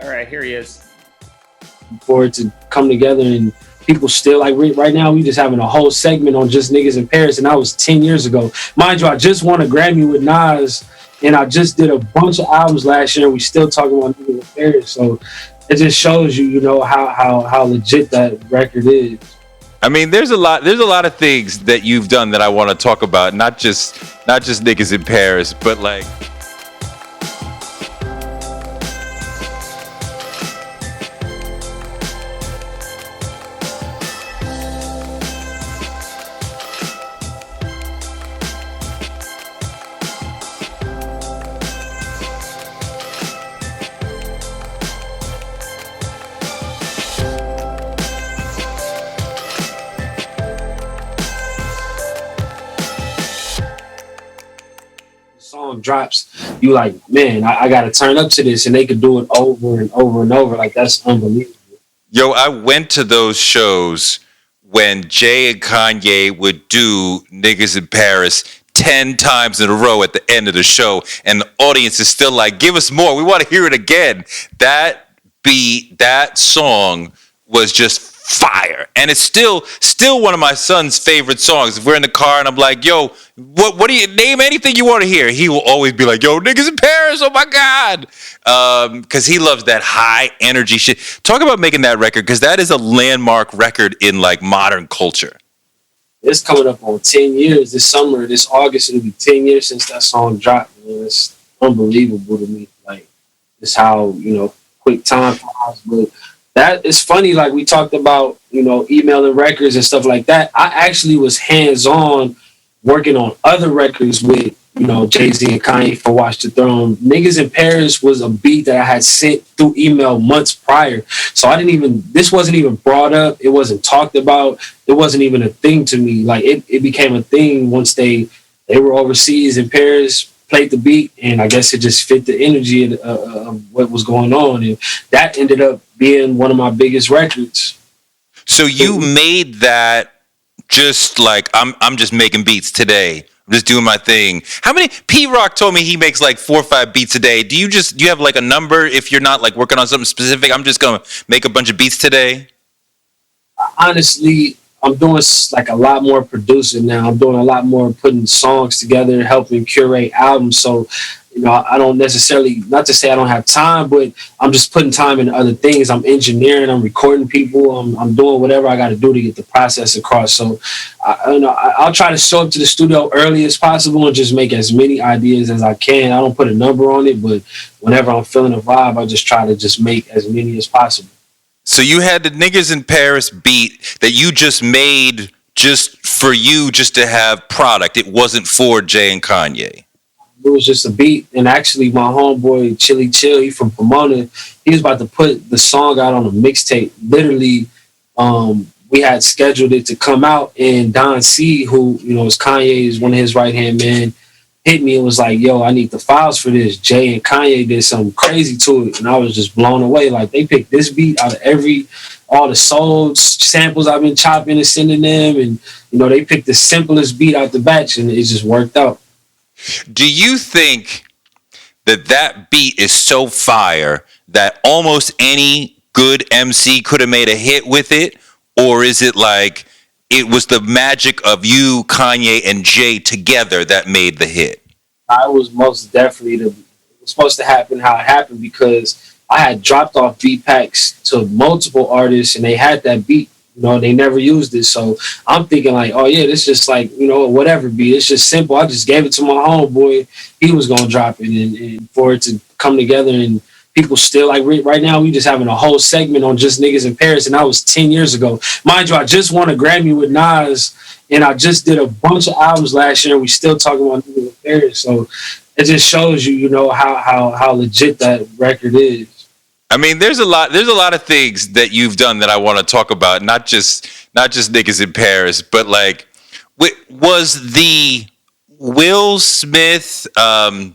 All right, here he is. For it to come together and people still like right now we just having a whole segment on just niggas in Paris, and that was 10 years ago. Mind you, I just won a Grammy with Nas, and I just did a bunch of albums last year, and we still talking about niggas in Paris. So it just shows you, how legit that record is. I mean, there's a lot of things that you've done that I want to talk about, not just niggas in Paris, but like song drops, you like, man, I gotta turn up to this, and they could do it over and over and over. Like, that's unbelievable. Yo, I went to those shows when Jay and Kanye would do Niggas in Paris 10 times in a row at the end of the show, and the audience is still like, give us more, we want to hear it again. That beat, that song was just fire, and it's still one of my son's favorite songs. If we're in the car and I'm like, yo, what do you name anything you want to hear, he will always be like, yo, Niggas in Paris, oh my god, because he loves that high energy shit. Talk about making that record, because that is a landmark record in like modern culture. It's coming up on 10 years this summer. This August, it'll be 10 years since that song dropped. Man, it's unbelievable to me. Like, it's how, quick time flies. But that is funny. Like, we talked about, emailing records and stuff like that. I actually was hands-on working on other records with, Jay-Z and Kanye for Watch the Throne. Niggas in Paris was a beat that I had sent through email months prior. So this wasn't even brought up. It wasn't talked about. It wasn't even a thing to me. Like, it became a thing once they were overseas in Paris, played the beat, and I guess it just fit the energy of what was going on. And that ended up being one of my biggest records. So you made that just like, I'm just making beats today. I'm just doing my thing. How many? P-Rock told me he makes like 4 or 5 beats a day. Do you have like a number if you're not like working on something specific? I'm just gonna make a bunch of beats today. Honestly, I'm doing like a lot more producing now. I'm doing a lot more putting songs together, helping curate albums. So, I don't necessarily, not to say I don't have time, but I'm just putting time into other things. I'm engineering, I'm recording people, I'm doing whatever I got to do to get the process across. So, I'll try to show up to the studio early as possible and just make as many ideas as I can. I don't put a number on it, but whenever I'm feeling a vibe, I just try to just make as many as possible. So you had the Niggas in Paris beat that you just made just for you, just to have product. It wasn't for Jay and Kanye. It was just a beat. And actually, my homeboy, Chili Chill, he from Pomona, he was about to put the song out on a mixtape. Literally, we had scheduled it to come out, and Don C, who, is Kanye's, one of his right-hand men, hit me and was like, yo, I need the files for this. Jay and Kanye did something crazy to it. And I was just blown away. Like, they picked this beat out of all the soul samples I've been chopping and sending them. And, they picked the simplest beat out the batch, and it just worked out. Do you think that beat is so fire that almost any good MC could have made a hit with it? Or is it like it was the magic of you, Kanye, and Jay together that made the hit? I was most definitely it was supposed to happen how it happened, because I had dropped off beat packs to multiple artists, and they had that beat. They never used it. So I'm thinking like, oh yeah, this just like, whatever beat. It's just simple. I just gave it to my homeboy. He was going to drop it, and for it to come together, and people still like, right now we just having a whole segment on just Niggas in Paris, and that was 10 years ago. Mind you, I just won a Grammy with Nas, and I just did a bunch of albums last year, and we still talking about Niggas in Paris. So it just shows you, how legit that record is. I mean, there's a lot of things that you've done that I want to talk about, not just Niggas in Paris, but like, was the Will Smith, what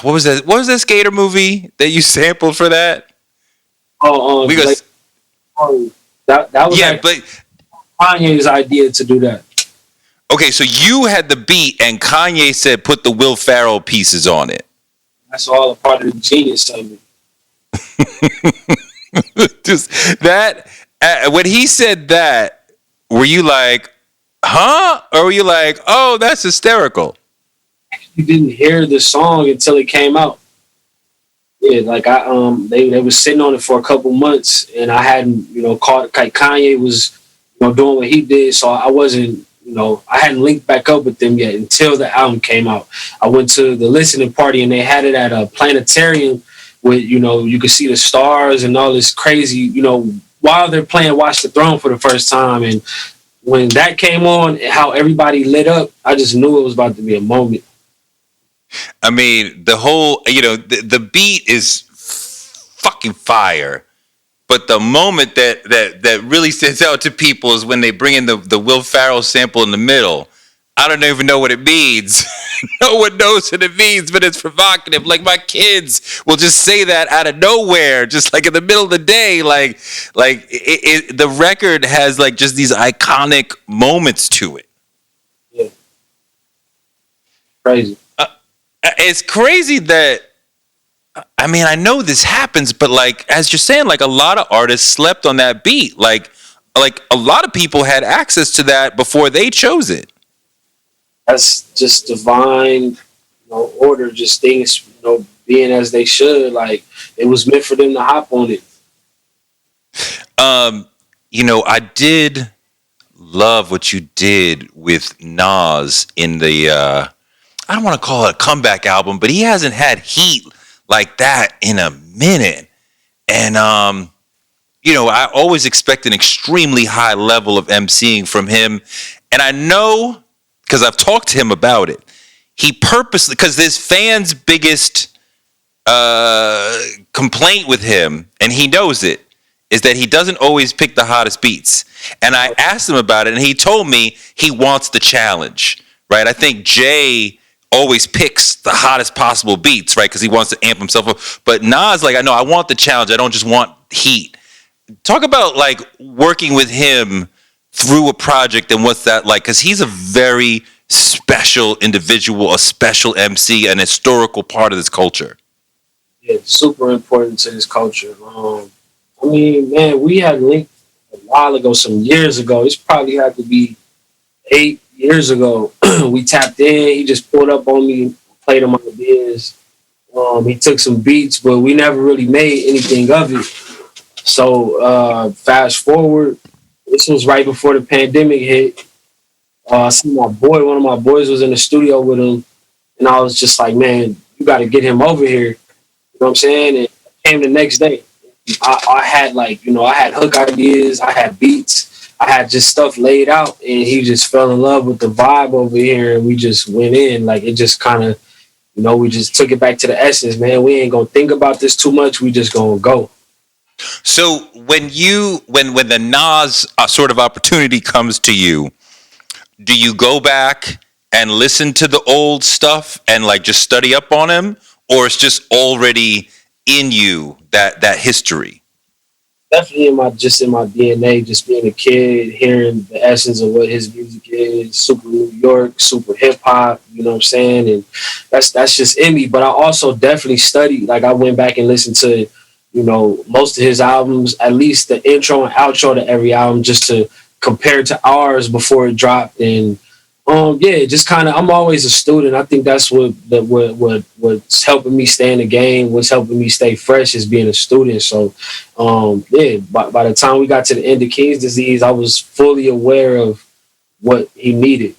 was that? What was that skater movie that you sampled for that? That was Kanye's idea to do that. Okay, so you had the beat, and Kanye said put the Will Ferrell pieces on it. That's all a part of the genius of it. Just that when he said that, were you like, huh? Or were you like, oh, that's hysterical? You didn't hear the song until it came out. Yeah, like they was sitting on it for a couple months, and I hadn't, caught like Kanye was, doing what he did, so I wasn't, I hadn't linked back up with them yet until the album came out. I went to the listening party, and they had it at a planetarium with, you could see the stars and all this crazy, while they're playing Watch the Throne for the first time, and when that came on, and how everybody lit up, I just knew it was about to be a moment. I mean, the whole, the beat is fucking fire. But the moment that really stands out to people is when they bring in the Will Ferrell sample in the middle. I don't even know what it means. No one knows what it means, but it's provocative. Like my kids will just say that out of nowhere, just like in the middle of the day. The record has like just these iconic moments to it. Yeah, crazy. It's crazy that, I mean, I know this happens, but like as you're saying, like a lot of artists slept on that beat. Like a lot of people had access to that before they chose it. That's just divine, order. Just things, being as they should. Like it was meant for them to hop on it. I did love what you did with Nas in the. I don't want to call it a comeback album, but he hasn't had heat like that in a minute. And, I always expect an extremely high level of emceeing from him. And I know, because I've talked to him about it, he purposely, because his fans' biggest complaint with him, and he knows it, is that he doesn't always pick the hottest beats. And I asked him about it, and he told me he wants the challenge, right? I think Jay always picks the hottest possible beats, right? Because he wants to amp himself up. But Nas, like, I know I want the challenge. I don't just want heat. Talk about like working with him through a project and what's that like? Because he's a very special individual, a special MC, an historical part of this culture. Yeah, super important to this culture. I mean, man, we had linked a while ago, some years ago. It's probably had to be 8 years ago. We tapped in. He just pulled up on me, played him ideas. He took some beats, but we never really made anything of it. So fast forward, this was right before the pandemic hit. I see my boy, one of my boys was in the studio with him, and I was just like, man, you got to get him over here. You know what I'm saying? And it came the next day. I had like, I had hook ideas, I had beats, I had just stuff laid out, and he just fell in love with the vibe over here, and we just went in. Like it just kind of, we just took it back to the essence, man. We ain't gonna think about this too much. We just gonna go. So when the Nas sort of opportunity comes to you, do you go back and listen to the old stuff and like just study up on him, or it's just already in you that history? Definitely in my DNA, just being a kid, hearing the essence of what his music is, super New York, super hip hop, you know what I'm saying? And that's just in me. But I also definitely studied, like I went back and listened to, most of his albums, at least the intro and outro to every album, just to compare to ours before it dropped. And just kind of, I'm always a student. I think that's what's helping me stay in the game, what's helping me stay fresh is being a student. So, by the time we got to the end of King's Disease, I was fully aware of what he needed.